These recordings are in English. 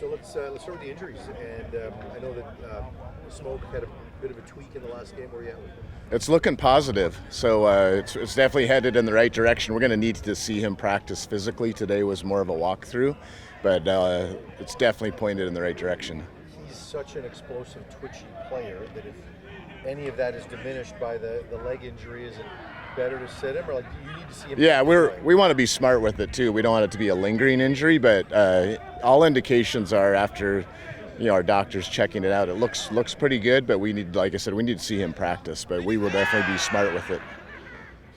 So let's start with the injuries. And I know that Smoke had a bit of a tweak in the last game. Where you at with him? It's looking positive, so it's definitely headed in the right direction. We're going to need to see him practice physically. Today was more of a walkthrough, but it's definitely pointed in the right direction. He's such an explosive, twitchy player that if any of that is diminished by the leg injury, is it better to sit him, or like you need to see him? Yeah, we want to be smart with it too. We don't want it to be a lingering injury, but all indications are after our doctors checking it out, it looks pretty good. But we need, like I said, we need to see him practice. But we will definitely be smart with it.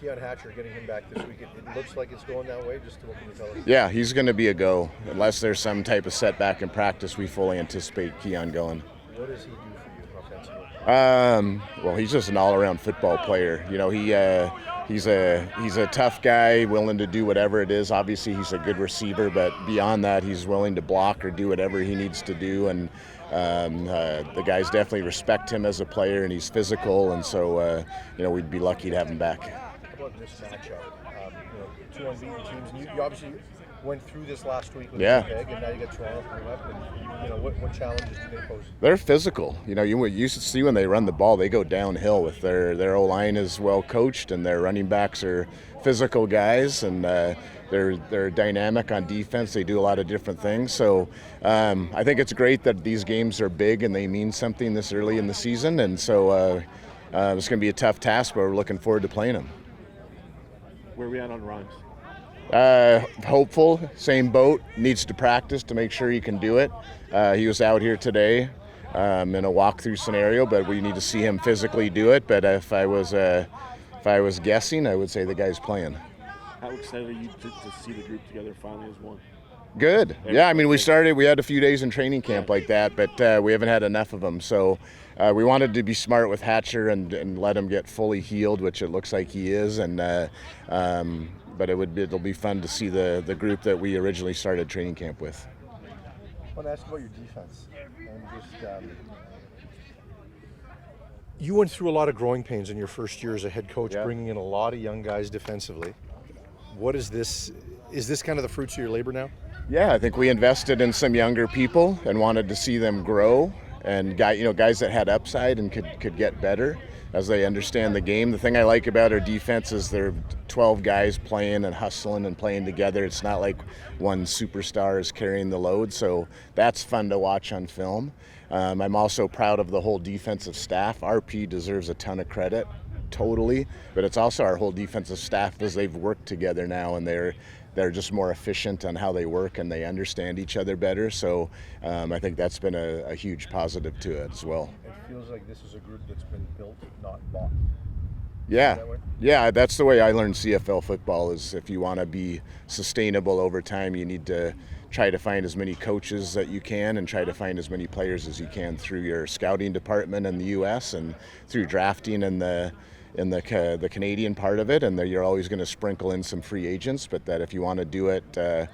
Keon Hatcher getting him back this week. It looks like it's going that way. Just what can you tell us? Yeah, he's going to be a go unless there's some type of setback in practice. We fully anticipate Keon going. What does he do for you offensively? Well, he's just an all-around football player. He's a tough guy, willing to do whatever it is. Obviously, he's a good receiver, but beyond that, he's willing to block or do whatever he needs to do. And the guys definitely respect him as a player, and he's physical. And so, we'd be lucky to have him back. How about this matchup? Two unbeaten teams. And you obviously went through this last week with Winnipeg, and now you got Toronto coming up. And what challenges do they pose? They're physical. You see when they run the ball, they go downhill. With their O-line is well coached, and their running backs are physical guys, and they're dynamic on defense. They do a lot of different things. So I think it's great that these games are big and they mean something this early in the season. And so it's going to be a tough task, but we're looking forward to playing them. Where are we at on Rhymes? Hopeful, same boat, needs to practice to make sure he can do it. He was out here today in a walkthrough scenario, but we need to see him physically do it. But if I was guessing, I would say the guy's playing. How excited are you to see the group together finally as one? Good. Yeah, we had a few days in training camp like that, but we haven't had enough of them. So we wanted to be smart with Hatcher and let him get fully healed, which it looks like he is. But it'll be fun to see the group that we originally started training camp with. I want to ask about your defense. And you went through a lot of growing pains in your first year as a head coach, bringing in a lot of young guys defensively. What is this? Is this kind of the fruits of your labor now? Yeah, I think we invested in some younger people and wanted to see them grow, and guys that had upside and could get better as they understand the game. The thing I like about our defense is there are 12 guys playing and hustling and playing together. It's not like one superstar is carrying the load, so that's fun to watch on film. I'm also proud of the whole defensive staff. RP deserves a ton of credit, totally, but it's also our whole defensive staff as they've worked together now, and they're just more efficient on how they work and they understand each other better. So I think that's been a huge positive to it as well. It feels like this is a group that's been built, not bought. Yeah, that's the way I learned CFL football. Is if you want to be sustainable over time, you need to try to find as many coaches that you can and try to find as many players as you can through your scouting department in the U.S. and through drafting in the Canadian part of it, and you're always going to sprinkle in some free agents, but that if you want to do it, to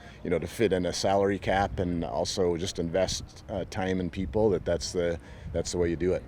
fit in a salary cap and also just invest time in people, that's the way you do it.